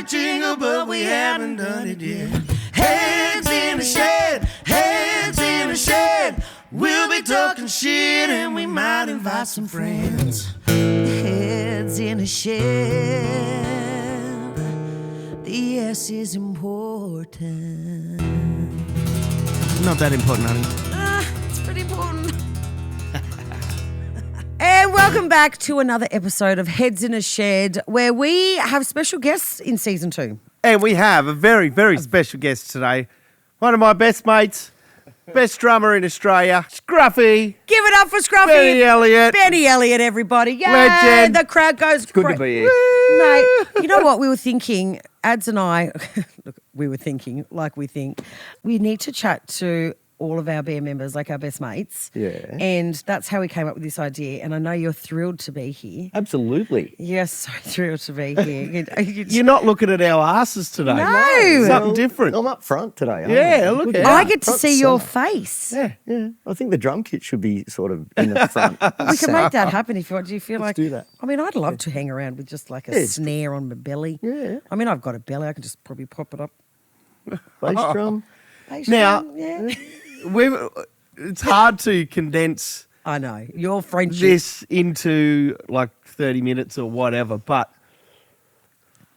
a jingle, but we haven't done it yet. Heads in the shed, heads in the shed. We'll be talking shit and we might invite some friends. Heads in the shed. The S is important. Not that important, honey. It's pretty important. And welcome back to another episode of Heads in a Shed, where we have special guests in season 2. And we have a very, very special guest today. One of my best mates, best drummer in Australia, Scruffy. Give it up for Scruffy. Benny Elliott. Benny Elliott, everybody. Yay! Legend. The crowd goes Good to be here. Mate, you know what we were thinking? Ads and I, look, we were thinking, like we think, we need to chat to all of our band members, like our best mates. Yeah. And that's how we came up with this idea. And I know you're thrilled to be here. Absolutely. You're so thrilled to be here. You're not looking at our asses today. No. Something different. I'm up front today. aren't Yeah, I? look Good at job. I get to Front see your center. face. Yeah. I think the drum kit should be sort of in the front. We can make that happen if you want. Do you feel Let's like do that. I mean, I'd love to hang around with just like a Yeah. snare on my belly. Yeah. I mean, I've got a belly. I can just probably pop it up. Bass drum. Bass Now- drum, yeah. It's hard to condense I know your friendship. this into like 30 minutes or whatever, but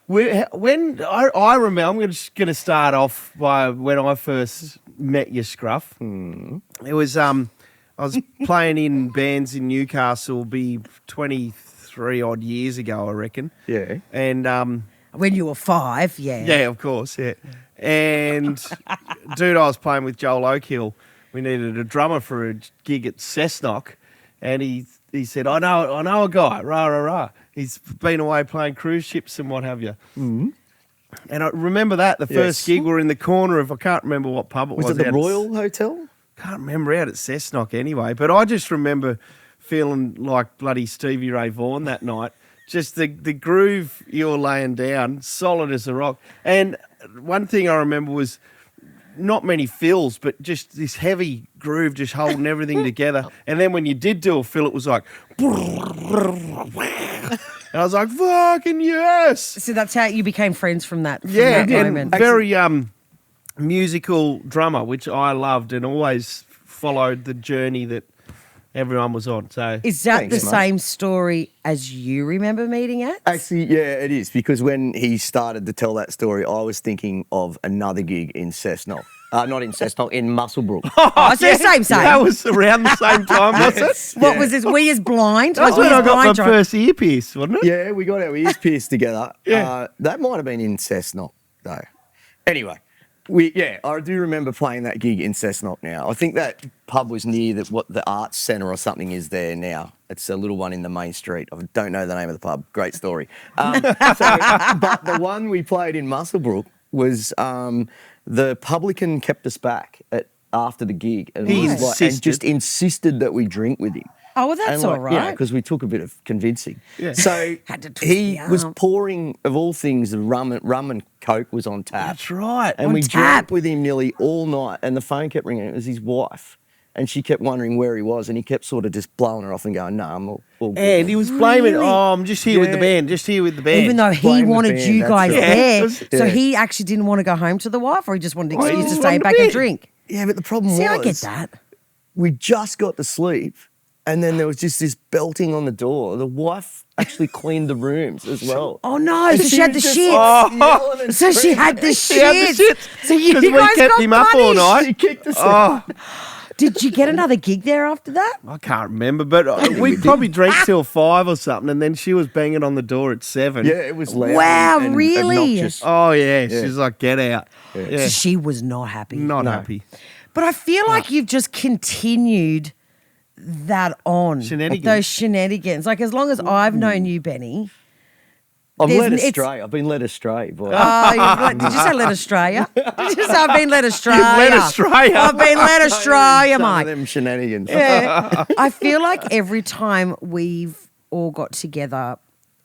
when I remember, I'm just going to start off by when I first met you, Scruff. It was I was playing in bands in Newcastle, be 23 odd years ago, I reckon. Yeah. And when you were 5, yeah. yeah, of course, yeah. And dude, I was playing with Joel Oakhill. We needed a drummer for a gig at Cessnock, and he said, I know a guy, rah rah rah. He's been away playing cruise ships and what have you. Mm-hmm. And I remember that the first gig, we were in the corner of, I can't remember what pub it was. Was it the out Royal Hotel? Can't remember, out at Cessnock anyway. But I just remember feeling like bloody Stevie Ray Vaughan that night. Just the groove you were laying down, solid as a rock. And one thing I remember was not many fills, but just this heavy groove just holding everything together. And then when you did do a fill, it was like... And I was like, fucking yes! So that's how you became friends from that. From Yeah, that and moment. very musical drummer, which I loved and always followed the journey that everyone was on. So Is that Thanks, the mate. same story as you remember meeting at? Actually, yeah, it is. Because when he started to tell that story, I was thinking of another gig in Cessnock. Not in Cessnock, in Muswellbrook. Oh, so same. that was around the same time, wasn't it? What was this? We as blind? That's Was when we I as got my blind, John? first earpiece, wasn't it? Yeah, we got our ears pierced together. Yeah. That might have been in Cessnock, though. Anyway, I do remember playing that gig in Cessnock now. I think that pub was near the Arts Centre or something is there now. It's a little one in the main street. I don't know the name of the pub. Great story. But the one we played in Muswellbrook was the publican kept us back after the gig and, He and just insisted that we drink with him. Oh, well, that's And all right. because we took a bit of convincing. Yeah. So Had to twist he the was arm. pouring, of all things, the rum and Coke was on tap. That's right. And On we tap. drank with him nearly all night, and the phone kept ringing. It was his wife. And she kept wondering where he was, and he kept sort of just blowing her off and going, no, I'm all good. And he was blaming, Really? oh, I'm just here with the Yeah. band, just here with the band. Even though he Blame the wanted band, you that's guys right. there, Yeah. so Yeah. he actually didn't want to go home to the wife, or he just wanted an Oh, he excuse to just stay wanted back a and bit. drink. Yeah, but the problem See, was I get that. we just got to sleep, and then there was just this belting on the door. The wife actually cleaned the rooms as well. Oh no! So she had the was just shit. yelling and So she had the He had the shit. shit. So you 'Cause guys we kept got him up all punished. night. She kicked us Oh, Did you get another gig there after that? I can't remember, but we probably drank till 5 or something, and then she was banging on the door at 7. Yeah, it was loud. Wow, and really? obnoxious. Oh, yeah. She's like, get out. Yeah. So she was not happy. Not No. happy. But I feel like you've just continued that on. Shenanigans. Those shenanigans. Like as long as I've known you, Benny. I'm There's- led it's- astray. I've been led astray. Boy. Did you say let Australia? Did you say I've been led Australia? led Australia. I've been led Australia, Some of mate. them shenanigans. Yeah. I feel like every time we've all got together,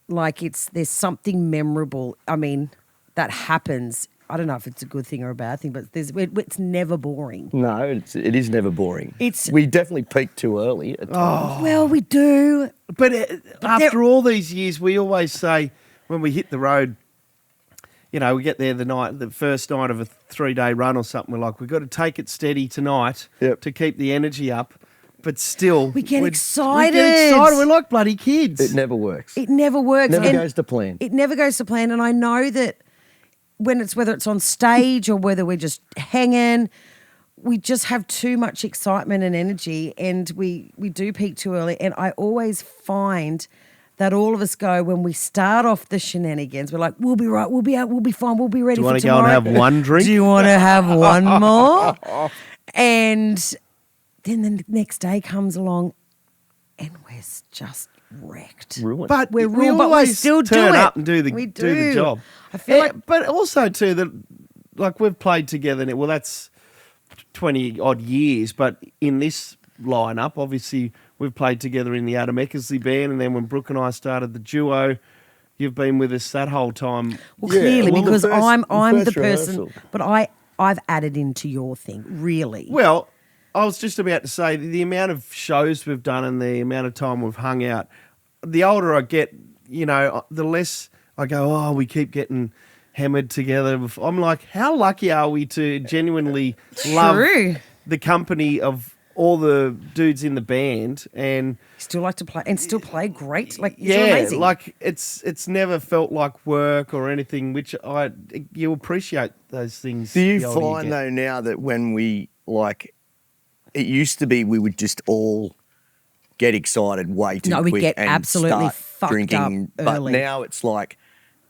like there's something memorable. I mean, that happens. I don't know if it's a good thing or a bad thing, but it's never boring. No, it is never boring. It's- we definitely peaked too early at times. Well, we do. But after all these years, we always say when we hit the road, we get there the first night of a 3-day run or something. We're like, we've got to take it steady tonight to keep the energy up. But still, We get excited. We get excited. We're like bloody kids. It never works. It never works. Never And goes to plan. It never goes to plan. And I know that whether it's on stage or whether we're just hanging, we just have too much excitement and energy, and we do peak too early. And I always find that all of us go, when we start off the shenanigans, we're like, we'll be right, we'll be out, we'll be fine, we'll be ready Do you for want to tomorrow. go and have one drink? Do you want to have one more? And then the next day comes along and we're just wrecked. Ruined. But We're we ruined, but we always still do turn it. up and do the We do the do. job. I feel like but also too that like we've played together now. Well, that's 20 odd years, but in this lineup, obviously we've played together in the Adam Eckersley band, and then when Brooke and I started the duo, you've been with us that whole time. Well, clearly, well, the because first- I'm the the first person, rehearsal. but I've added into your thing, really. Well, I was just about to say the amount of shows we've done and the amount of time we've hung out. The older I get, the less I go, oh, we keep getting hammered together. I'm like, how lucky are we to genuinely love True. the company of all the dudes in the band? And Still like to play and still play great. Like, you're yeah, amazing. like it's never felt like work or anything, which you appreciate those things. Do you the older find get. though now that when we it used to be we would just all get excited way too No, we quick get and absolutely start fucked drinking, up but early. now it's like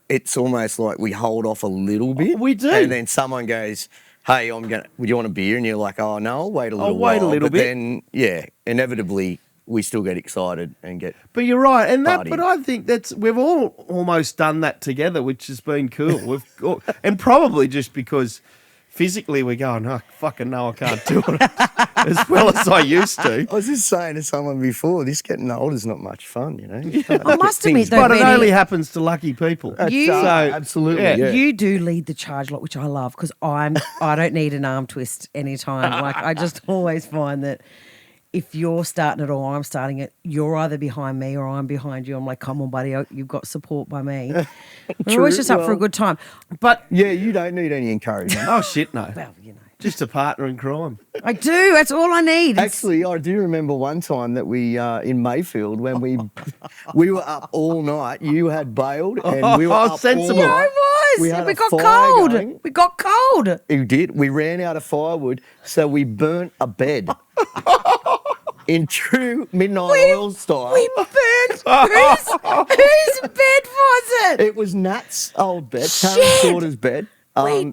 it's almost like we hold off a little bit. We do. and then someone goes, "Hey, would you want a beer?" And you're like, "Oh no, I'll wait a little wait a while." little but bit. then inevitably we still get excited and get. But you're right, and Party. but I think we've all almost done that together, which has been cool. And probably just because physically we're going, oh fucking no, I can't do it as well as I used to. I was just saying to someone before, this getting old is not much fun, I must admit, though, But it Benny, only happens to lucky people. You- absolutely, yeah. you do lead the charge a lot, which I love, because I don't need an arm twist anytime. Like, I just always find that if you're starting it or I'm starting it, you're either behind me or I'm behind you. I'm like, come on, buddy, you've got support by me. We're always just up for a good time. But Yeah, you don't need any encouragement. oh shit, no, Well, just a partner in crime. I do. That's all I need. Actually, I do remember one time that we in Mayfield when we were up all night. You had bailed, and we were Oh, up sensible. all I night. was. We had We a got fire cold. going. We got cold. You did. We ran out of firewood, so we burnt a bed in true midnight oil style. We burnt. Whose bed was it? It was Nat's old bed, Karen Shit. Shorter's bed.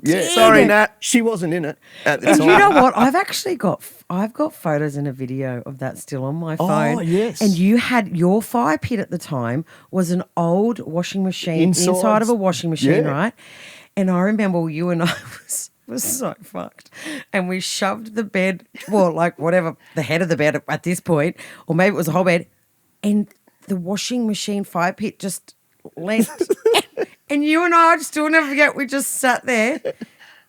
did. Sorry, Nat. She wasn't in it at the And time. you know what? I've got photos and a video of that still on my phone. Oh, yes. And you had your fire pit at the time was an old washing machine inside of a washing machine, yeah. right? And I remember you and I was so fucked. And we shoved the bed, well, like whatever, the head of the bed at this point, or maybe it was the whole bed, and the washing machine fire pit just leant. And you and I still never forget, we just sat there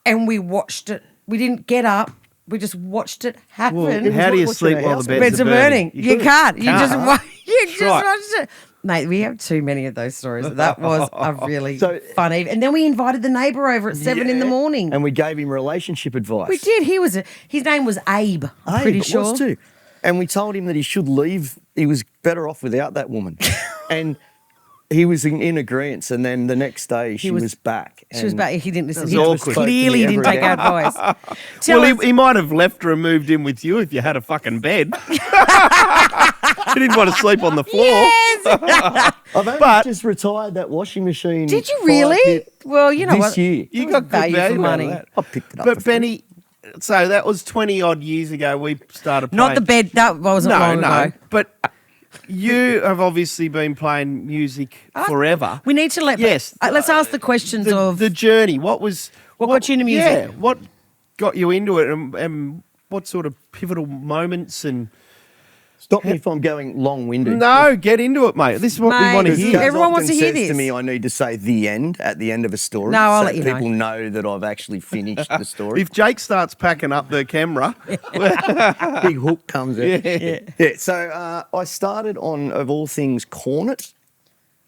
and we watched it. We didn't get up. We just watched it happen. Well, how do you watching sleep a while house the beds Beds are are burning. burning? You can't. You just Can't. right. watched it. Mate, we have too many of those stories. That was a really So- fun evening. And then we invited the neighbour over at 7 in the Yeah. morning. And we gave him relationship advice. We did. His name was Abe, I'm Hey, pretty it sure. was too. And we told him that he should leave. He was better off without that woman. And he was in agreement. And then the next day she was back. She was and back. He didn't listen. was He awkward. clearly didn't take our advice. Tell Well, us- he might have left her and moved in with you if you had a fucking bed. He didn't want to sleep on the floor. Yes. I've only But- just retired that washing machine. Did you fire really? pit Well, you know this what? year. You was got good value for value money. out of that. I picked it up. But for free. Benny, so that was 20 odd years ago. We started playing. Not the bed. That wasn't No, long no. ago. But you have obviously been playing music forever. We need to Yes. let's ask the questions of the journey. What got you into music? Yeah, what got you into it, and what sort of pivotal moments and. Stop me if I'm going long-winded. No, get into it, mate. This is what we Mate, want to this is hear. good. Everyone wants to hear says this. to me, I need to say the end at the end of a story. No, I'll so let you know. people know that I've actually finished the story. If Jake starts packing up the camera, Big hook comes out. Yeah. So I started on, of all things, cornet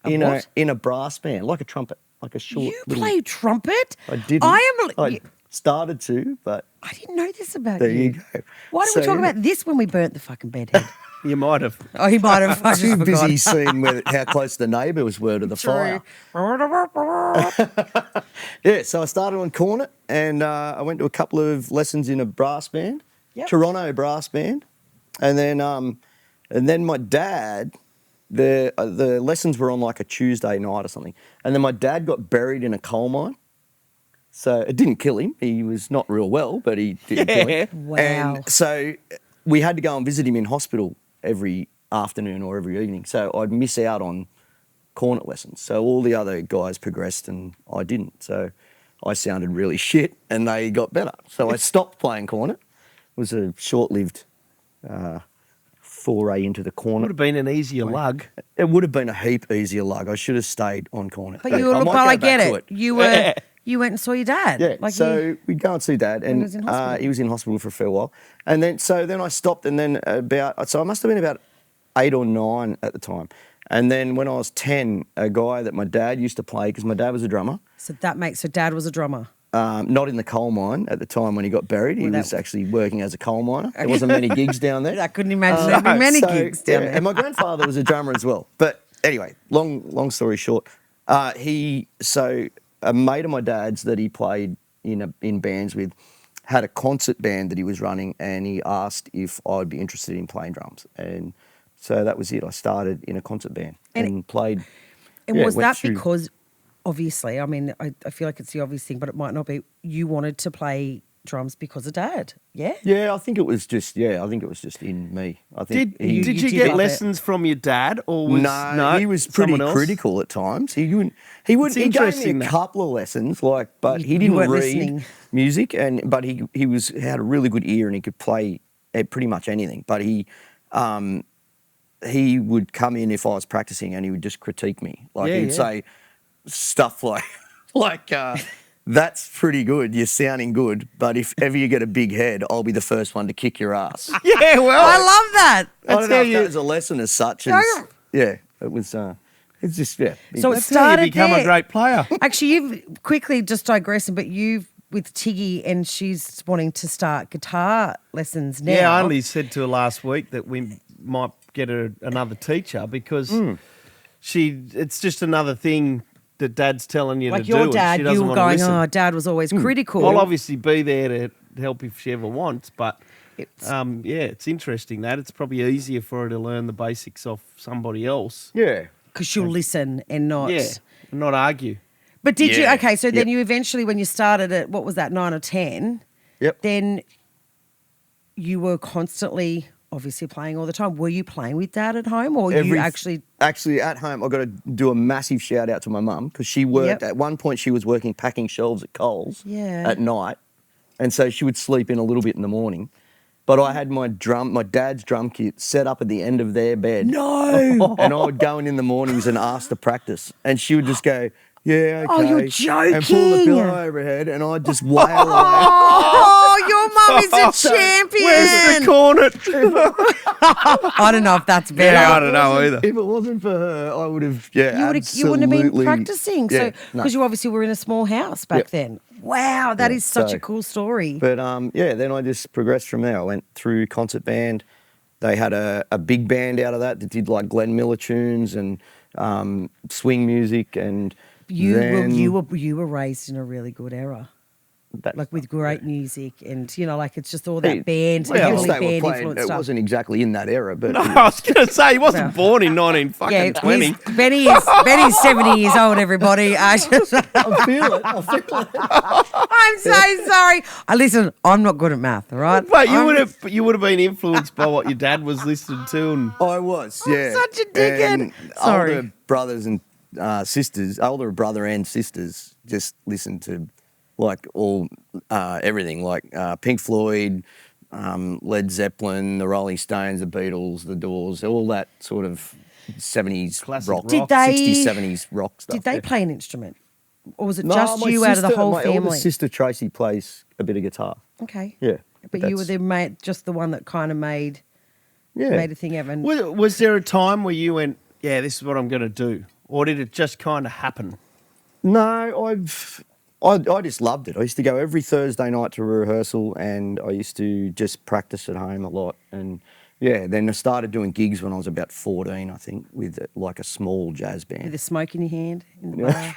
in what? a brass band, like a trumpet. like a short. You little, play trumpet? I didn't. I started to, but didn't know this about there you. you go. Why didn't we talk about this when we burnt the fucking bedhead? You might have. Oh, he might have. I just Too forgot. busy seeing how close the neighbours were to the fire. Yeah, so I started on cornet, and I went to a couple of lessons in a brass band, Yep. Toronto brass band, and then my dad. The lessons were on like a Tuesday night or something, and then my dad got buried in a coal mine. So it didn't kill him. He was not real well, but he didn't kill him. Wow. And so we had to go and visit him in hospital every afternoon or every evening. So I'd miss out on cornet lessons. So all the other guys progressed and I didn't. So I sounded really shit and they got better. So I stopped playing cornet. It was a short-lived foray into the cornet. Would have been an easier lug. It would have been a heap easier lug. I should have stayed on cornet. But you I were, might but go I back get to it. You were, you went and saw your dad. Yeah, Like so we'd go and see Dad, and he was in hospital. he was in hospital for a fair while, and then I stopped, and then so I must have been about 8 or 9 at the time, and then when I was 10, a guy that my dad used to play because my dad was a drummer, So dad was a drummer. not in the coal mine at the time when he got buried. He was actually working as a coal miner. There wasn't many gigs down there. I couldn't imagine there'd be many gigs down there. And my grandfather was a drummer as well. But anyway, long story short, a mate of my dad's that he played in bands with had a concert band that he was running, and he asked if I'd be interested in playing drums, and so that was it. I started in a concert band and played. And yeah, was went that through- because, obviously, I mean, I feel like it's the obvious thing, but it might not be, you wanted to play drums because of Dad, yeah? Yeah, I think it was just in me. I think Did he, you did get love lessons from your dad, or was No, he was pretty someone else? critical at times. He gave me interesting a that. couple of lessons, but he You didn't weren't read listening. music, but he had a really good ear and he could play pretty much anything. But he would come in if I was practicing and he would just critique me. Like he'd say stuff like that's pretty good. You're sounding good, but if ever you get a big head, I'll be the first one to kick your ass. Yeah, well, I love that. I don't know how if you- that was a lesson as such. It was. It's just So it that's how you started become there. a great player. Actually, you've quickly just digressing, but you've with Tiggy and she's wanting to start guitar lessons now. Yeah, I only said to her last week that we might get her another teacher because it's just another thing that Dad's telling you like to your do. and dad, she doesn't you were want to going, listen. oh, Dad was always critical. I'll obviously be there to help if she ever wants, but It's- it's interesting that it's probably easier for her to learn the basics off somebody else. yeah. Because she'll listen and not. Yeah, and not argue. But did you? Yeah. Okay, so then Yep. you eventually, when you started at, what was that, 9 or 10? Yep. Then you were constantly, obviously, playing all the time. Were you playing with Dad at home, or you actually? Actually, at home, I've got to do a massive shout out to my mum because she worked, Yep. at one point she was working packing shelves at Coles Yeah. at night. And so she would sleep in a little bit in the morning. But I had my dad's drum kit set up at the end of their bed. No. And I would go in the mornings and ask to practice. And she would just go, yeah, okay. Oh, you're And pull the joking. pillow over her head and I'd just wail away. Oh, your mum is a champion. Where's the cornet? I don't know if that's better. Yeah, I don't know either. If it wasn't for her, I would have, You wouldn't have been absolutely- practicing. Yeah, So no. because you obviously were in a small house back Yep. then. Wow, that Yeah, is such so- a cool story. But then I just progressed from there. I went through concert band. They had a big band out of that did like Glenn Miller tunes and swing music, and You were raised in a really good era. that, Like with great music and, like it's just all that band, Well, heavily they were band playing, influence it stuff. wasn't exactly in that era, but I was going to say he wasn't Well. born in 1920. he's- Benny's 70 years old, everybody. I feel it. I'm so sorry. Listen, I'm not good at math, all right? But you would have been influenced by what your dad was listening to, and I was, yeah. such a dickhead. And Sorry. Older brothers and sisters, older brother and sisters just listened to like all everything, like Pink Floyd, Led Zeppelin, the Rolling Stones, the Beatles, the Doors, all that sort of 70s Classic rock, rock. Did they- 60s, 70s rock stuff. Did they yeah. play an instrument? Or was it No, just my you out of the sister- whole my family? older sister Tracy plays a bit of guitar. Okay. Yeah. But you were just the one that kind of made a thing happen. was there a time where you went, yeah, this is what I'm going to do? Or did it just kind of happen? No, I just loved it. I used to go every Thursday night to rehearsal, and I used to just practice at home a lot. And yeah, then I started doing gigs when I was about 14, I think, with like a small jazz With band. a smoke in your hand in the bar.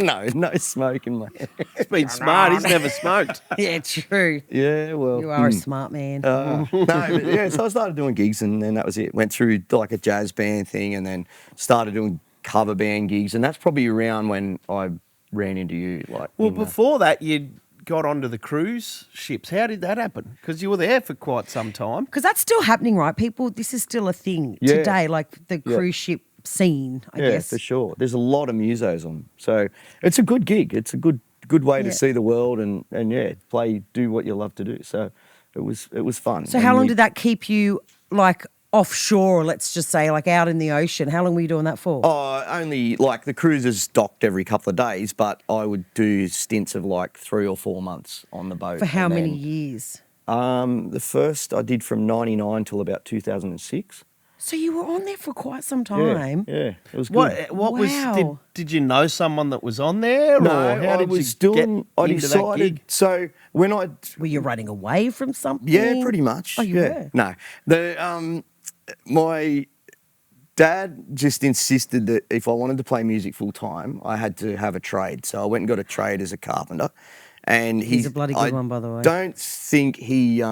No smoke in my hand. He's been smart. He's never smoked. Yeah, true. Yeah, well. You are a smart man. No, but yeah, so I started doing gigs, and then that was it. Went through like a jazz band thing, and then started doing cover band gigs, and that's probably around when I ran into you. Like, Well, in the- before that, you got onto the cruise ships. How did that happen? Because you were there for quite some time. Because that's still happening, right? People, this is still a thing Yeah. today, like the Yeah. cruise ship scene, I yeah, guess. for sure. There's a lot of musos on, so it's a good gig. It's a good way Yeah. to see the world, and yeah, do what you love to do. So it was fun. So how long did that keep you, like, offshore, let's just say, like out in the ocean? How long were you doing that for? Only like the cruises docked every couple of days, but I would do stints of like 3 or 4 months on the boat. For how and many then, years? The first I did from 99 till about 2006. So you were on there for quite some Yeah, time. yeah, it was good. What was Wow. did you know someone that was on there? No, or how I did was you doing. get I into that decided. gig? So when I Were you running away from something? Yeah, pretty much. Oh, you yeah. were? No, my dad just insisted that if I wanted to play music full time, I had to have a trade. So I went and got a trade as a carpenter, and He's a bloody good one, by the way. Don't think he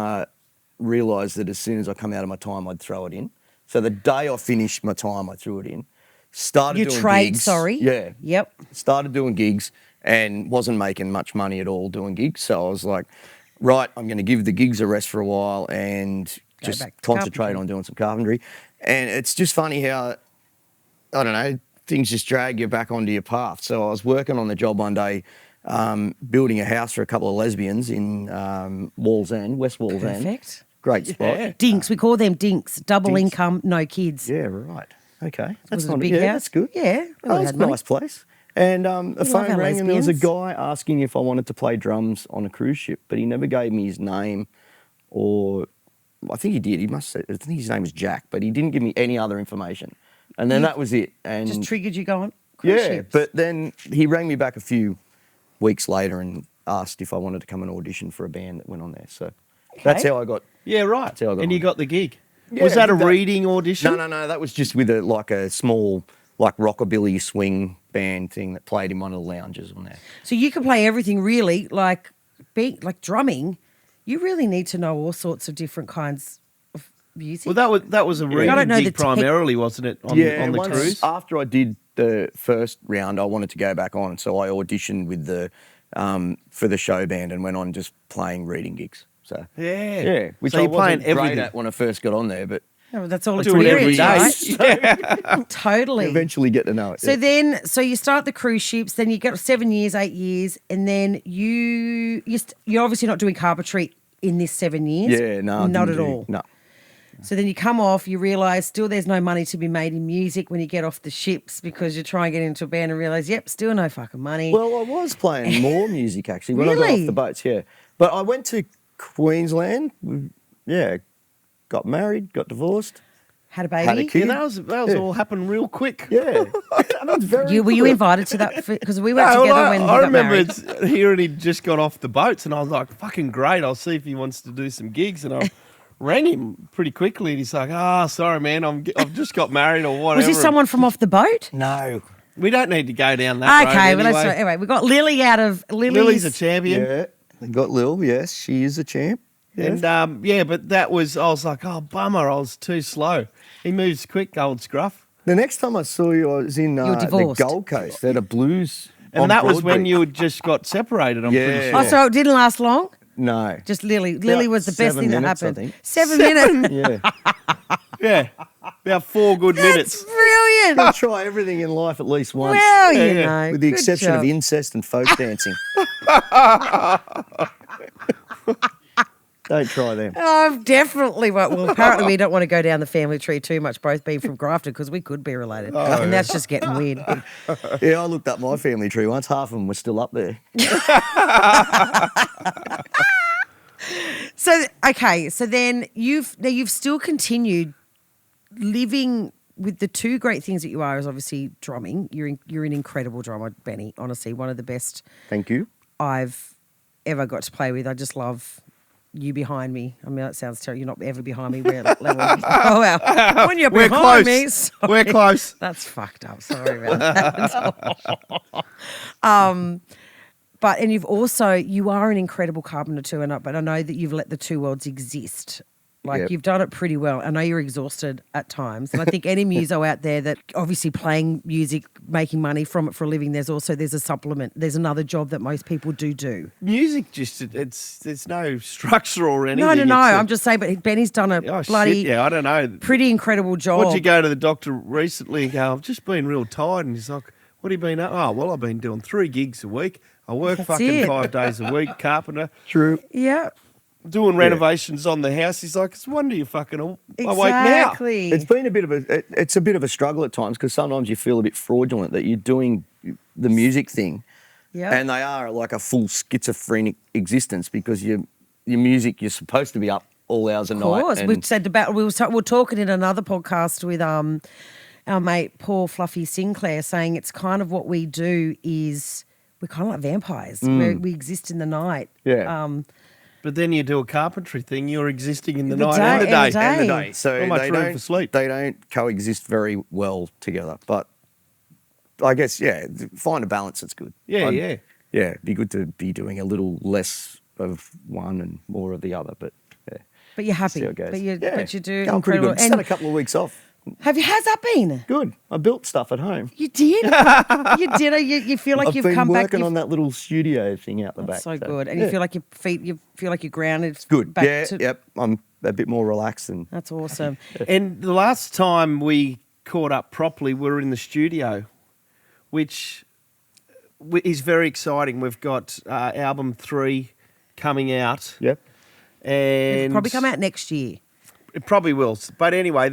realised that as soon as I come out of my time, I'd throw it in. So the day I finished my time, I threw it in. Started Your doing trade, gigs. sorry? Yeah. Yep. Started doing gigs and wasn't making much money at all doing gigs. So I was like, right, I'm going to give the gigs a rest for a while and just back to concentrate carpentry. on doing some carpentry. And it's just funny how, I don't know, things just drag you back onto your path. So I was working on the job one day, building a house for a couple of lesbians in Wall's End, West Wall's End. Perfect. Great spot. Dinks, we call them dinks. Double Dinks. income, no kids. Yeah, right. Okay. Was it a not big yeah, house? that's good. Yeah. Oh, it's a nice place. And a love phone our rang and there was a lesbians. guy asking if I wanted to play drums on a cruise ship, but he never gave me his name, or I think he did. He must say, I think his name was Jack, but he didn't give me any other information. And then that was it. And Just triggered you going, cruise yeah, ships. but then he rang me back a few weeks later and asked if I wanted to come and audition for a band that went on there. So that's Okay. how I got. Yeah, right. how I got And you on. got the gig. Yeah, was that I a did that. reading audition? No. That was just with a small rockabilly swing band thing that played in one of the lounges on there. So you can play everything really, like drumming. You really need to know all sorts of different kinds of music. Well, that was a reading don't know gig the tech- primarily, wasn't it? On the once cruise. after I did the first round, I wanted to go back on, so I auditioned with the for the show band and went on just playing reading gigs. So Yeah. which So I you're playing wasn't great everything. at when I first got on there, but Yeah, well, that's all Do it every experience, day. right? Yeah. Totally. eventually get to know it. So yeah. then, so you start the cruise ships, then you get 7 years, 8 years, and then you're obviously not doing carpentry in this 7 years. Yeah, no, I not didn't at do- all. No. So then you come off, you realise still there's no money to be made in music when you get off the ships because you try and get into a band and realise, yep, still no fucking money. Well, I was playing more music actually when I got Really? off the boats, yeah. But I went to Queensland, yeah, got married, got divorced. Had a baby. had a kid. Yeah, that was Yeah. all happened real quick. Yeah. That's very Were you quick. invited to that? Because we went No, together well, when he I got remember married. hearing he'd just got off the boats, and I was like, "Fucking great! I'll see if he wants to do some gigs." And I rang him pretty quickly, and he's like, sorry, man, I've just got married or whatever." Was this someone from off the boat? No. We don't need to go down that Okay, road well, anyway. anyway, we got Lily out of Lily's a champion. Yeah. They got Lil, yes, she is a champ. Yes. And but I was like, oh, bummer, I was too slow. He moves quick, old Scruff. The next time I saw you, I was in You were the divorced. Gold Coast. They had a blues. And on that was when Broadbeach. you had just got separated, I'm Yeah. pretty Oh, sure. so it didn't last long? No. Just Lily. Lily was the best 7 thing that minutes, I happened. think. 7 minutes. Yeah. Yeah, about 4 good That's minutes. brilliant. I try everything in life at least once. Well, you Yeah, know. With the good exception of job. incest and folk dancing. Don't try them. Oh, I've definitely. Well, apparently we don't want to go down the family tree too much, both being from Grafton, because we could be related. And that's just getting weird. Yeah, I looked up my family tree once. Half of them were still up there. So, okay. So then you've still continued living with the two great things that you are is obviously drumming. You're an incredible drummer, Benny. Honestly, one of the best Thank you. I've ever got to play with. I just love you behind me. I mean, that sounds terrible. You're not ever behind me. We're level. Oh, well. When you're We're behind close. me. Sorry. We're close. That's fucked up. Sorry about that. But, and you are an incredible carpenter too, but I know that you've let the two worlds exist. Like, Yep. you've done it pretty well. I know you're exhausted at times. And I think any muso out there that obviously playing music, making money from it for a living, there's a supplement. There's another job that most people do. Music there's no structure or anything. No. It's I'm just saying, but Benny's done a bloody shit, yeah, I don't know. pretty incredible job. What'd you go to the doctor recently and go, I've just been real tired, and he's like, what have you been up? Oh, well, I've been doing 3 gigs a week. I work That's fucking it. 5 days a week, carpenter. True. Yeah. Doing renovations on the house. He's like, it's a wonder you're fucking awake now. Exactly. It's been a bit of a struggle at times because sometimes you feel a bit fraudulent that you're doing the music thing, Yeah. and they are like a full schizophrenic existence because your music, you're supposed to be up all hours of Of night. course. and- We've said about we were talking in another podcast with our mate Paul Fluffy Sinclair, saying it's kind of what we do is we're kind of like vampires. We exist in the night. Yeah. But then you do a carpentry thing, you're existing in the The night day- and the and day. the and the day. day. So Not much they room don't for sleep. They don't coexist very well together. But I guess find a balance. It's good. Yeah, I'd- yeah. Yeah, it'd be good to be doing a little less of one and more of the other. But yeah, But you're happy. see how it goes. But you do Going pretty incredible. good. Just had a couple of weeks off. How's that been? Good. I built stuff at home. You did. You did. You feel like I've you've been come back. working on that little studio thing out the back. That's so good, and you feel like your feet. You feel like you're grounded. good. Back Yeah. to, Yep. I'm a bit more relaxed and That's awesome. And the last time we caught up properly, we were in the studio, which is very exciting. We've got album 3 coming out. yep. And It'll probably come out next year. It probably will. But anyway,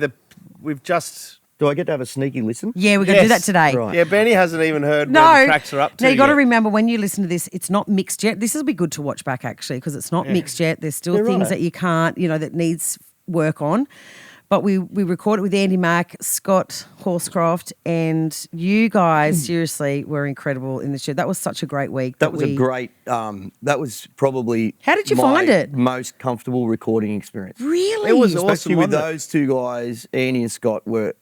we've just... Do I get to have a sneaky listen? Yeah, we're going to do that Yes. today. Right. Yeah, Benny hasn't even heard No, where the tracks are up to now you got to yet. remember when you listen to this, it's not mixed yet. This will be good to watch back actually because it's not mixed yet. There's still You're things right. that you can't, that needs work on. But we recorded with Andy Mack, Scott Horscroft, and you guys seriously were incredible in the show. That was such a great week. That was a great. That was probably. How did you my find it? Most comfortable recording experience. Really? It was Especially awesome, with wasn't it? those two guys, Andy and Scott were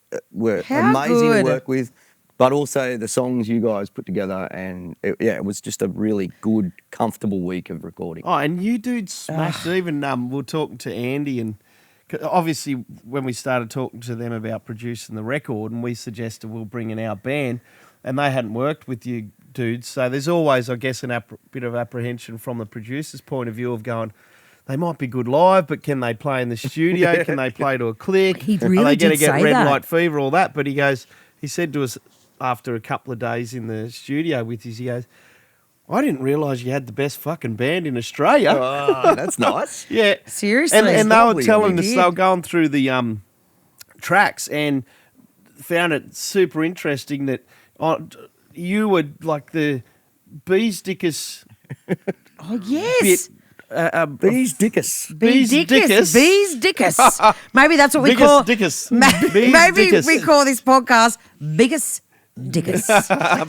How amazing good. to work with, but also the songs you guys put together, and it was just a really good, comfortable week of recording. Oh, and you dudes smashed it. Even we were talking to Andy, and obviously when we started talking to them about producing the record, and we suggested we'll bring in our band, and they hadn't worked with you dudes, so there's always, I guess, bit of apprehension from the producer's point of view of going, they might be good live, but can they play in the studio? Can they play to a click? He Are really they going to did get say red that. light fever, all that? But he said to us after a couple of days in the studio with us, he goes, I didn't realise you had the best fucking band in Australia. Oh, that's nice. Yeah. Seriously? And they were Lovely, telling we us, did. they were going through the tracks and found it super interesting that you were like the bees dickus Oh, yes. bit. These dickus. Bees dickus. Bees dickus. Maybe that's what we Biggest call. dickus. Maybe Bees we dickus. call this podcast Biggest Dickus.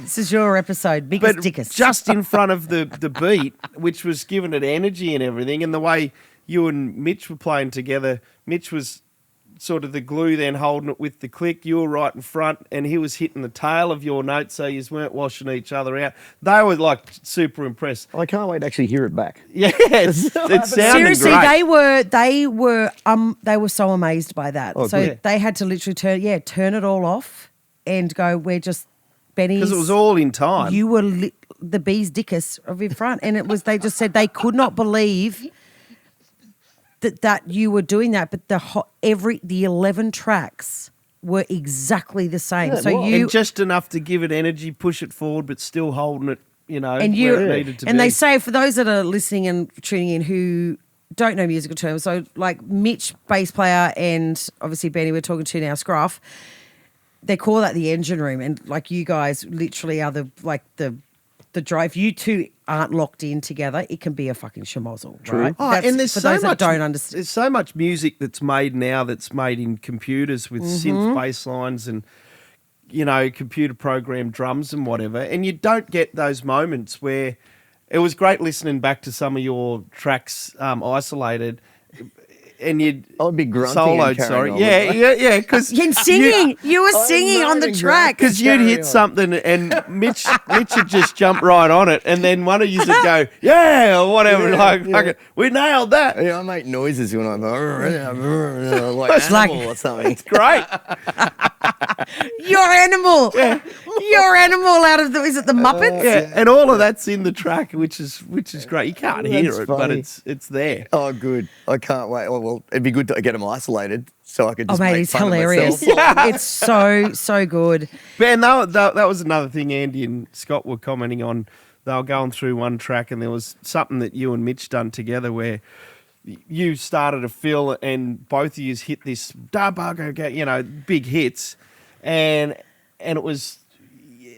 This is your episode, Biggest But Dickus. just in front of the beat, which was giving it energy and everything, and the way you and Mitch were playing together, Mitch was sort of the glue then holding it with the click. You were right in front, and he was hitting the tail of your note, so you weren't washing each other out. They were like super impressed. I can't wait to actually hear it back. Yeah, it sounded Seriously, great. they were so amazed by that. Oh, so good. they had to literally turn it all off and go, we're just Benny's. Because it was all in time. You were the bees dickus of in front, and it was. They just said they could not believe that you were doing that, but the 11 tracks were exactly the same. Yeah, so well, you and just enough to give it energy, push it forward, but still holding it, and you where it needed to and be. they say for those that are listening and tuning in who don't know musical terms, so like Mitch, bass player, and obviously Benny, we're talking to now, Scruff. They call that the engine room, and like you guys literally are the the drive. You two aren't locked in together. It can be a fucking schmozzle, right? Oh, That's and there's for so those much. that don't understand. There's so much music that's made now that's made in computers with synth bass lines and computer programmed drums and whatever. And you don't get those moments where it was great listening back to some of your tracks isolated. And you'd I'd be grunting soloed, and carrying sorry, on, yeah, because And singing. You were singing on the moaning, track. because you'd Carry hit on. something and Mitch would just jump right on it, and then one of you would go, yeah, or whatever, Yeah, like, yeah. fucking, we nailed that. Yeah, I make noises when I'm like It's like- animal or something. Great. Your animal. Your animal out of is it the Muppets? Yeah, and all of that's in the track, which is great. You can't hear That's it, but funny. it's there. Oh, good. I can't wait. Oh, well, it'd be good to get them isolated so I could Oh, just mate, make it's fun hilarious. of myself. It's so good. Man, that was another thing Andy and Scott were commenting on. They were going through one track, and there was something that you and Mitch done together where you started a fill, and both of you hit this big hits, and it was.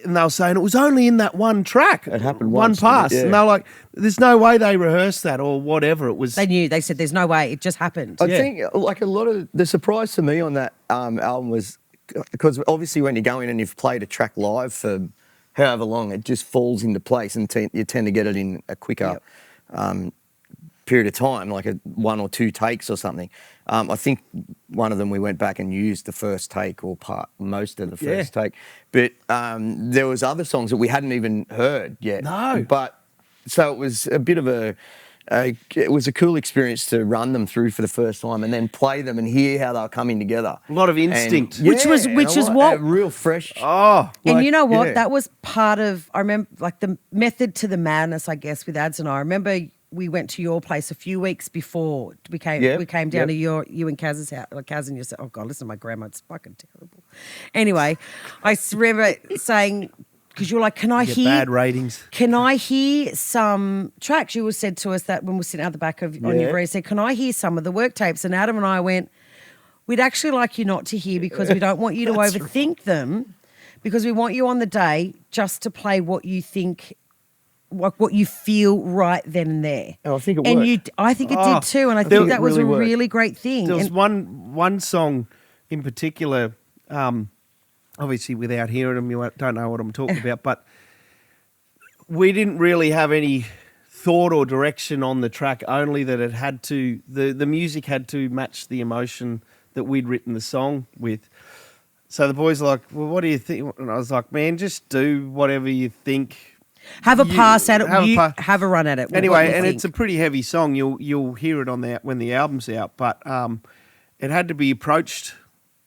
And they were saying it was only in that one track. It happened one once, didn't it? pass. Yeah. And they were like, there's no way they rehearsed that or whatever. It was. They knew. They said, "There's no way. It just happened." I Yeah. think like a lot of the surprise to me on that album was because obviously when you go in and you've played a track live for however long, it just falls into place and you tend to get it in a quicker period of time, like one or two takes or something. I think one of them we went back and used the first take or most of the first take, but there was other songs that we hadn't even heard yet. No. But so it was a bit of it was a cool experience to run them through for the first time and then play them and hear how they were coming together. A lot of instinct. And, Which was- and which a is lot- what- real fresh. Oh, And Like, you know what? yeah. That was part of, I remember, like the method to the madness, I guess, with Ads and I remember we went to your place a few weeks before we came down to you and Kaz's house. Like Kaz and you said, oh God, listen to my grandma, it's fucking terrible. Anyway, I remember saying, because you were like, can I get hear bad ratings. Can I hear some tracks? You said to us that when we were sitting out the back of on your very said, can I hear some of the work tapes? And Adam and I went, we'd actually like you not to hear because we don't want you to overthink them, because we want you on the day just to play what you think, what you feel right then and there. And I think it and worked. I think it Oh, did too, and I there- think that was really a worked. really great thing. There was And- one song in particular, obviously without hearing them, you don't know what I'm talking about, but we didn't really have any thought or direction on the track, only that it had to, the music had to match the emotion that we'd written the song with. So the boys were like, well, what do you think? And I was like, man, just do whatever you think. have a pass at it. Have a Have a run at it. Anyway, and it's a pretty heavy song. You'll hear it when the album's out, but it had to be approached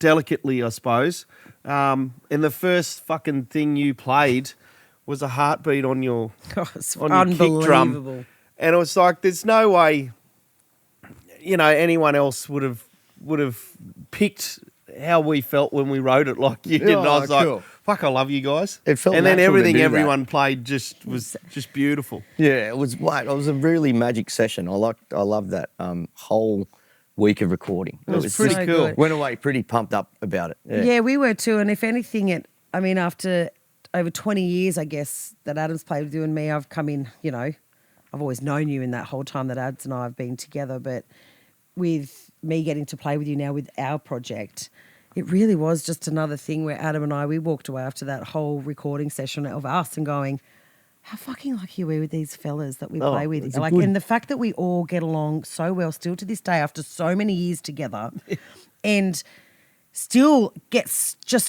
delicately, I suppose. And the first fucking thing you played was a heartbeat on your it's on your kick drum, unbelievable. and it was like there's no way, anyone else would have picked how we felt when we wrote it like you did. And I was cool. like, fuck, I love you guys. It felt and then natural to everything do that. everyone played was just beautiful. Yeah, it was a really magic session. I loved that whole week of recording. It was was pretty so cool. good. Went away pretty pumped up about it. Yeah, we were too. And if anything, after over 20 years, I guess, that Adam's played with you and me, I've come in, I've always known you in that whole time that Ads and I have been together. But with me getting to play with you now with our project, it really was just another thing where Adam and I, we walked away after that whole recording session of us and going, how fucking lucky are we with these fellas that we play with? it's Like, good. and the fact that we all get along so well still to this day after so many years together and still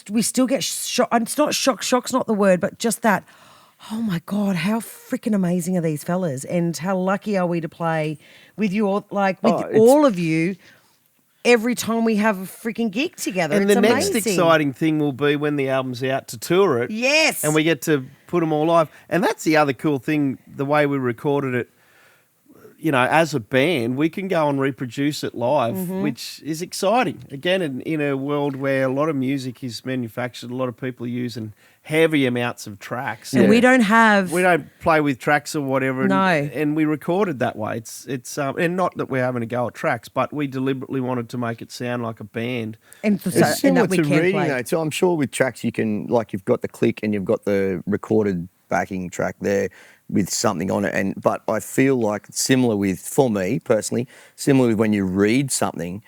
we still get shocked. It's not shock's not the word, but just that, oh my God, how freaking amazing are these fellas? And how lucky are we to play with you all, like with all of you every time we have a freaking gig together. And it's the next amazing. exciting thing will be when the album's out to tour it. Yes. And we get to put them all live. And that's the other cool thing, the way we recorded it, as a band, we can go and reproduce it live, Mm-hmm. which is exciting. Again, in a world where a lot of music is manufactured, a lot of people are using heavy amounts of tracks. And we don't have... We don't play with tracks or whatever. No. And we recorded that way. It's and not that we're having to go at tracks, but we deliberately wanted to make it sound like a band. And It's and similar that we to can reading play. though. So I'm sure with tracks you can, like, you've got the click and you've got the recorded backing track there with something on it. But I feel like for me personally, similar with when you read something,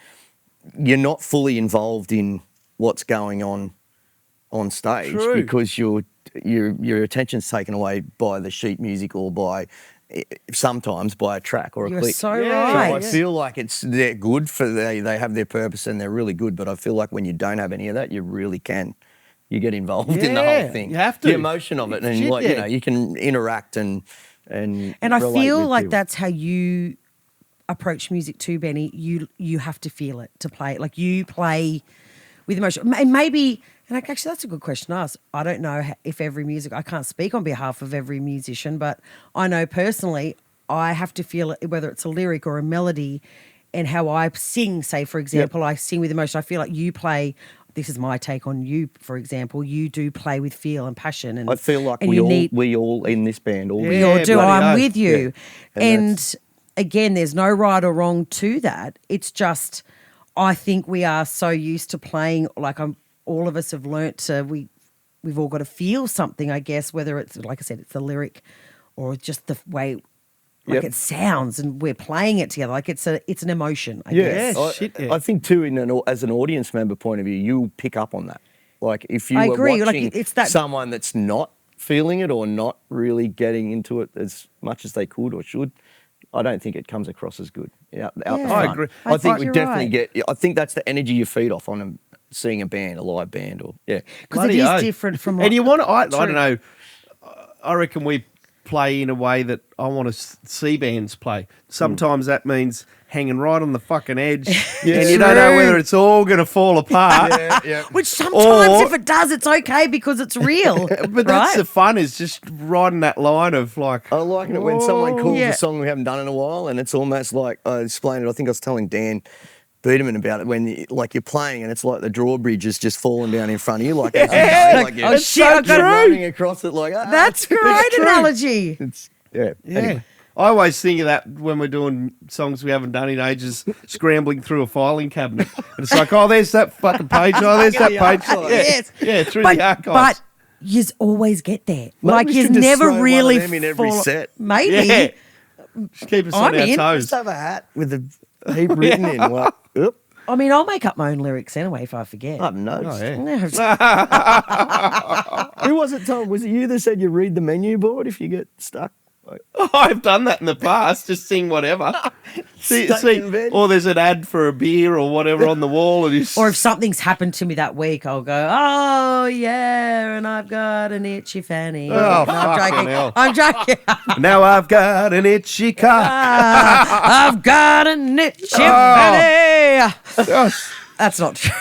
you're not fully involved in what's going on stage. True. Because your attention's taken away by the sheet music or sometimes by a track or a You're click. so Yeah. right. So I feel like they're good they have their purpose and they're really good. But I feel like when you don't have any of that, you really can. You get involved in the Yeah, whole thing. you have to. The emotion of it, and Shit, like yeah. you can interact and And I relate feel with like people. that's how you approach music too, Benny. You have to feel it to play it. Like you play with emotion. And maybe, and actually that's a good question to ask. I don't know if every I can't speak on behalf of every musician, but I know personally I have to feel it, whether it's a lyric or a melody, and how I sing, say, for example, I sing with emotion. I feel like you play. This is my take on you, for example. You do play with feel and passion, and I feel like and we all in this band, all we all do. bloody I'm oath. with you. Yeah. And And again, there's no right or wrong to that. It's just, I think we are so used to playing, like all of us have learnt to, we've all got to feel something, I guess, whether it's, like I said, it's the lyric or just the way Yep. it sounds, and we're playing it together. Like it's an emotion, I Yeah, guess. Yeah, shit, yeah. I think too, as an audience member point of view, you pick up on that. Like if you I were agree, like, watching it's that- someone that's not feeling it or not really getting into it as much as they could or should, I don't think it comes across as good out the Yeah. front. I agree. I I think think we you're definitely right. I think that's the energy you feed off on seeing a live band, or Because it Bloody is oath. different from And you want I True. don't know. I reckon we play in a way that I want to see bands play. Sometimes that means hanging right on the fucking edge, and you don't know True. whether it's all going to fall apart. yeah. Which sometimes, Or- if it does, it's okay because it's real. But that's the fun, is just riding that line of like. I like it when someone calls Yeah. a song we haven't done in a while, and it's almost like I explained it. I think I was telling Dan Biederman about it when you're playing and it's like the drawbridge is just falling down in front of you, like, Like, you're, oh, It's shit, so I've got true. running across it like That's great analogy. Yeah. Anyway. I always think of that when we're doing songs we haven't done in ages, scrambling through a filing cabinet. And it's like, oh, there's that fucking page. Oh, there's that the page. archives. Yeah, Yes. yeah, through But the archives. you always get there. Maybe like we you should just never throw one of really them in every fall- set. Maybe. Yeah. Just keep us on I'm our in. toes. Just have a hat with a heap written in. Like, oop, I mean, I'll make up my own lyrics anyway if I forget. I have notes. Oh, yeah. Yeah. Who was it, Tom? Was it you that said you read the menu board if you get stuck? Like, I've done that in the past, just sing whatever. Stuck in bed. Or there's an ad for a beer or whatever on the wall, and you Or if something's happened to me that week, I'll go, oh, yeah, and I've got an itchy fanny. Oh, No, I'm fucking joking. hell. I'm joking. now I've got an itchy car. I've got an itchy fanny. Gosh. That's not true.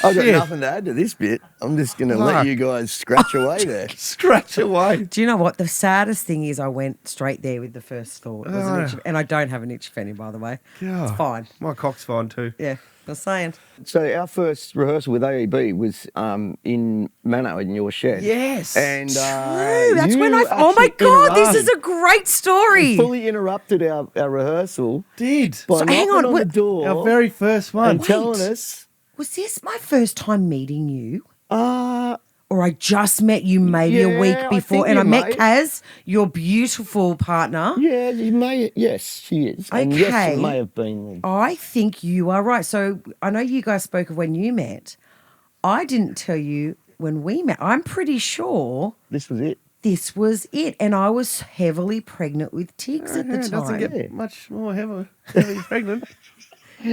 I've got Shit. nothing to add to this bit. I'm just going to Fuck. let you guys scratch away there. Scratch away. Do you know what? The saddest thing is I went straight there with the first thought. It was an itchy, and I don't have an itchy fanny, by the way. God. It's fine. My cock's fine too. Yeah, just saying. So our first rehearsal with AEB was in Mano in your shed. Yes. And True. That's when you oh my actually God, this interrupted- is a great story. fully interrupted our rehearsal Did. by So knocking hang on, on what- the door Our very first one. and telling us, Was this my first time meeting you? uh, Or I just met you maybe a Yeah, week I before, think and I you met might. Kaz, your beautiful partner. yeah, you may, yes, she is. And yes, Okay. it may have been. I think you are right. So I know you guys spoke of when you met. I didn't tell you when we met. I'm pretty sure This was it. this was it. And I was heavily pregnant with Tiggs at the Yeah, it doesn't time. get much more heavily pregnant.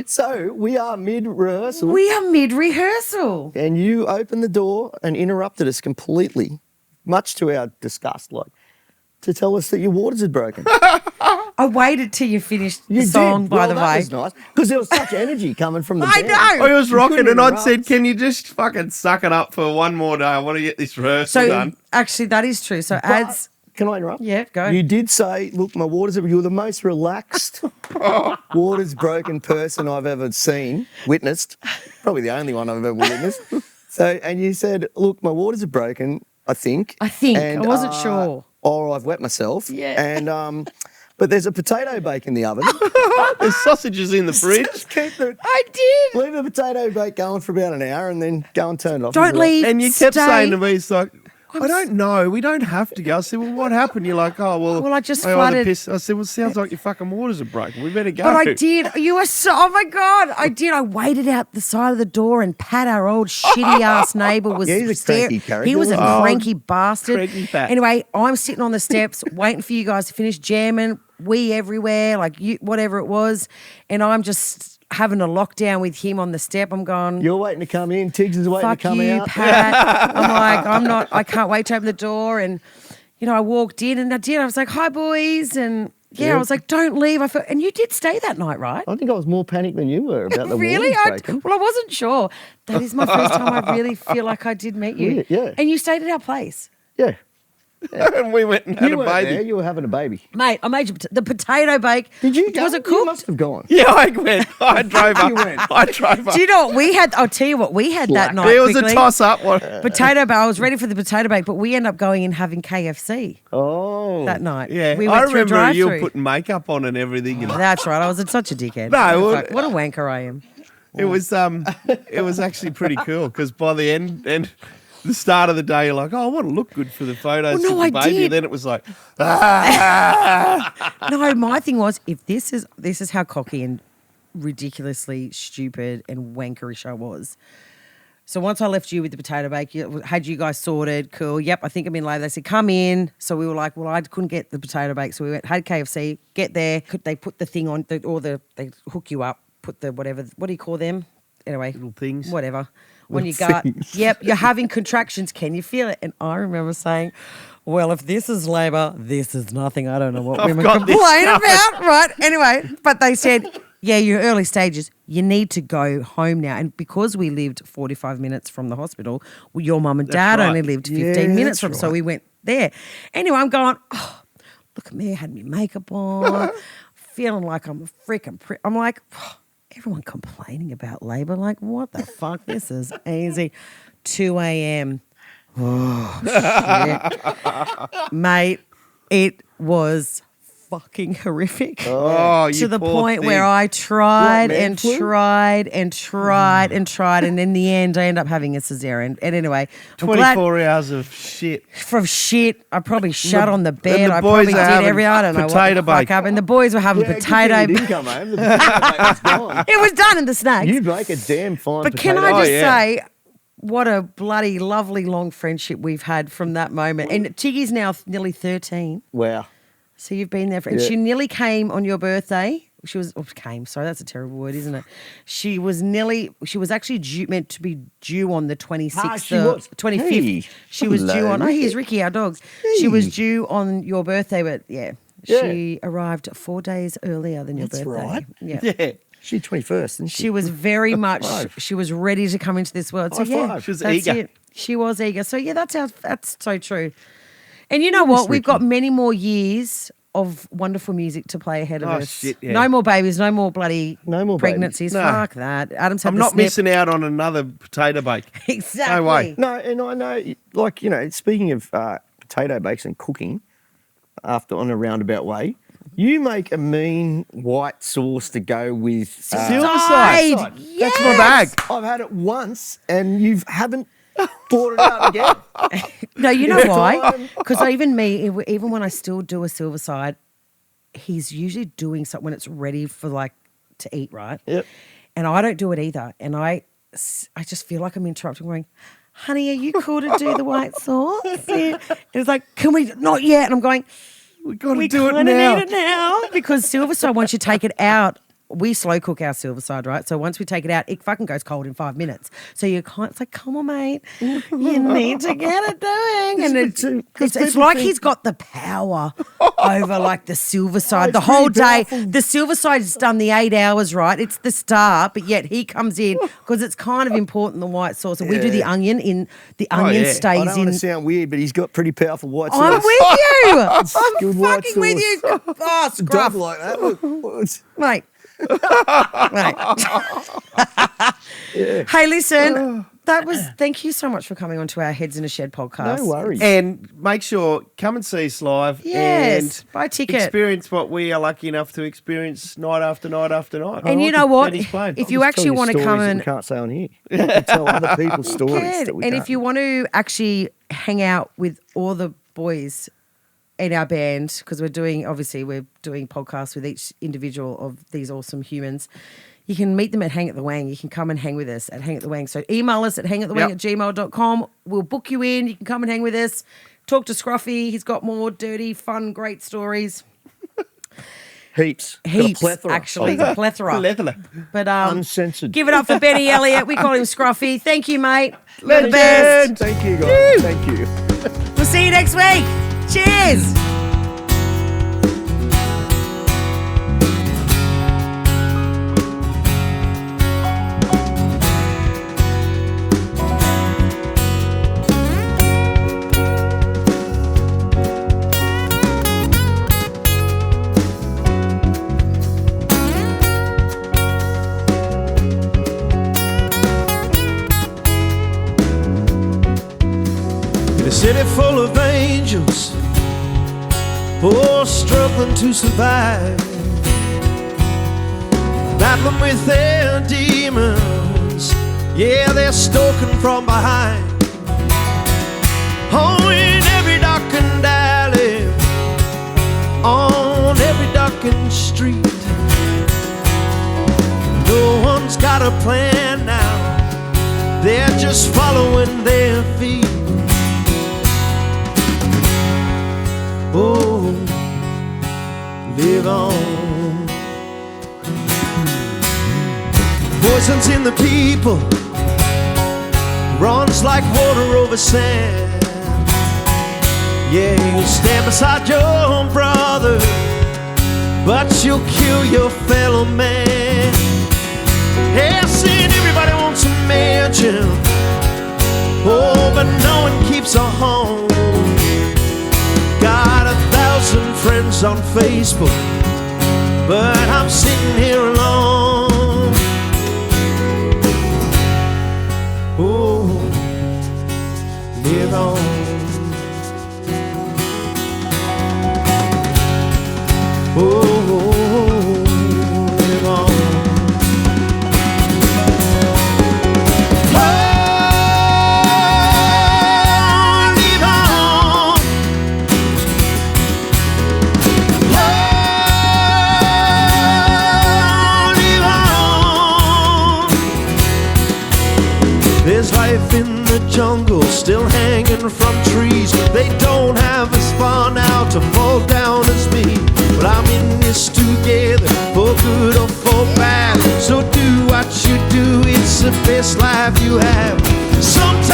So we are mid-rehearsal. We are mid-rehearsal. And you opened the door and interrupted us completely, much to our disgust, like, to tell us that your waters had broken. I waited till you finished the You song, did. by Well, the that way. was nice, because there was such energy coming from the I band. know. I was rocking couldn't and I'd interrupt. said, can you just fucking suck it up for one more day? I want to get this rehearsal So done. actually, that is true. So But- ads. Can I interrupt? Yeah, go. You did say, look, my waters are, you were the most relaxed, waters broken person I've ever witnessed. Probably the only one I've ever witnessed. So, and you said, look, my waters are broken, I think. I think. And, I wasn't sure. Or I've wet myself. Yeah. And, but there's a potato bake in the oven. There's sausages in the fridge. Just keep I did. leave the potato bake going for about an hour and then go and turn it off. Don't leave. And you kept stay. saying to me, it's like, I don't know. We don't have to go. I said, well, what happened? You're like, oh, well. Well, I just either flooded. I said, well, sounds like your fucking waters are broken. We better go. But I did. You were so. Oh my God! I did. I waited out the side of the door, and Pat, our old shitty ass neighbour, was. Yeah, he's a cranky character, He was a wasn't he? cranky bastard. Cranky Pat. Anyway, I'm sitting on the steps waiting for you guys to finish jamming. Wee everywhere, like you, whatever it was, and I'm just having a lockdown with him on the step. I'm going. You're waiting to come in. Tiggs is waiting Fuck to come you, out. Pat. I'm like, I can't wait to open the door. And, I walked in and I did. I was like, hi, boys. And Yeah. I was like, don't leave. And you did stay that night, right? I think I was more panicked than you were about the Really? waters breaking. Well, I wasn't sure. That is my first time I really feel like I did meet you. Yeah. And you stayed at our place. Yeah. And we went and had You a weren't baby. there. You were having a baby. Mate, I made you the potato bake. Did you go? Was it You cooked? must have gone. Yeah, I went. I drove up. You went. I drove up. Do you know what we had? I'll tell you what we had that Slack. night. There was quickly. a toss-up. Potato bake. I was ready for the potato bake, but we ended up going and having KFC Oh. that night. Yeah, we I went through a remember you were drive-thru. putting makeup on and everything. And That's right. I was such a dickhead. No, well- Fuck, what a wanker I am. it was actually pretty cool because by the end and the start of the day, you're like, oh, I want to look good for the photos Well, no, with the I baby. did. And then it was like, No, my thing was, if this is how cocky and ridiculously stupid and wankerish I was. So once I left you with the potato bake, had you guys sorted, cool. Yep, I think I'm in later. They said, come in. So we were like, well, I couldn't get the potato bake. So we went, had KFC, get there. They put the thing on, they hook you up, put the whatever, what do you call them? Anyway. Little things. Whatever. On your Little gut. things. Yep, you're having contractions. Can you feel it? And I remember saying, well, if this is labour, this is nothing. I don't know what I've women got this complain covered. about. Right. Anyway, but they said, yeah, your early stages, you need to go home now. And because we lived 45 minutes from the hospital, your mum and dad right. only lived 15 Yeah, minutes that's from, so right. we went there. Anyway, I'm going, oh, look at me, I had my makeup on, feeling like I'm a freaking I'm like, everyone complaining about labour. Like, what the fuck? This is easy. 2 a.m. Oh, shit. Mate, it was fucking horrific. oh, you To the poor point thing. where I tried What, man and flu? tried and tried and tried. And in the end, I ended up having a cesarean. And anyway, I'm glad 24 hours of shit. from shit. I probably shut on the bed. and the I boys probably are did having every. I don't know what potato the fuck bake. happened. The boys were having Yeah, good potato. thing you didn't come home. The potato bake was gone. It was done in the snacks. You make a damn fine But potato can I Oh, just yeah. say, what a bloody lovely long friendship we've had from that moment. And Tiggy's now nearly 13. Wow. So you've been there for, and Yeah. she nearly came on your birthday. Sorry, that's a terrible word, isn't it? She was actually meant to be due on the 26th, she was. 25th. Hey. She was due Hello, on, here's Ricky, our dogs. She was Hey. due on your birthday, but Yeah. she arrived 4 days earlier than your That's birthday. right. Yeah. Yeah. She's 21st, isn't she? She was very much, five. she was ready to come into this world. So High yeah, five. She was that's eager. it. She was eager. So yeah, that's so true. And you know what? We've got many more years of wonderful music to play ahead of Oh, us. shit, yeah. No more babies, no more bloody No more pregnancies. babies. No. Fuck that. Adam's had I'm the not snip. missing out on another potato bake. Exactly. No way. No, and I know, like, speaking of potato bakes and cooking, on a roundabout way, you make a mean white sauce to go with Silverside. Side. That's my bag. I've had it once, and you haven't brought it out again. No, you know why? Because even when I still do a silver side, he's usually doing something when it's ready for to eat, right? Yep. And I don't do it either. And I just feel like I'm interrupting, going, honey, are you cool to do the white sauce? Yeah. It was like, can we? Not yet. And I'm going, We got to we do it kinda now. need it now. Because silver side, once you take it out, we slow cook our silver side, right? So once we take it out, it fucking goes cold in 5 minutes. So it's like, come on, mate, you need to get it doing. And it's like he's got the power over the silver side the it's whole pretty day. powerful. The silver side's done the 8 hours, right? It's the star, but yet he comes in because it's kind of important, the white sauce. And we do the Yeah. onion the onion yeah. I stays don't in. want to sound weird, but he's got pretty powerful white sauce. I'm with you. I'm good white fucking with you. sauce. Oh, Dog scruff. like that. Look, it's- Mate. Mate. Hey, listen. Thank you so much for coming onto our Heads in a Shed podcast. No worries. And make sure, come and see us live. Yes, and buy a ticket. Experience what we are lucky enough to experience night after night after night. And you know what? Eddie's playing. If you actually want to come and we can't say on here, you can tell other people's stories. That we and can't. if you want to actually hang out with all the boys in our band, because we're doing podcasts with each individual of these awesome humans. You can meet them at Hang at the Wang. You can come and hang with us at Hang at the Wang. So email us at hangatthewang@gmail.com. We'll book you in. You can come and hang with us. Talk to Scruffy. He's got more dirty, fun, great stories. Heaps. Heaps, Got a plethora. actually. A plethora. But Uncensored. give it up for Benny Elliott. We call him Scruffy. Thank you, mate. You're the Legend. best. Thank you, guys. Thank you. We'll see you next week. Cheers. A city full of angels, all struggling to survive, battling with their demons. Yeah, they're stalking from behind. Oh, in every darkened alley, on every darkened street, no one's got a plan now. They're just following their feet. Oh, live on. Poison's in the people, runs like water over sand. Yeah, you'll stand beside your brother, but you'll kill your fellow man. Yes, and everybody wants a mansion. Oh, but no one keeps a home. Got 1,000 friends on Facebook, but I'm sitting here alone. Oh, live on. Oh, live on. There's life in the jungle, still hanging from trees. They don't have as far now to fall down as me. But I'm in this together, for good or for bad. So do what you do, it's the best life you have. Sometimes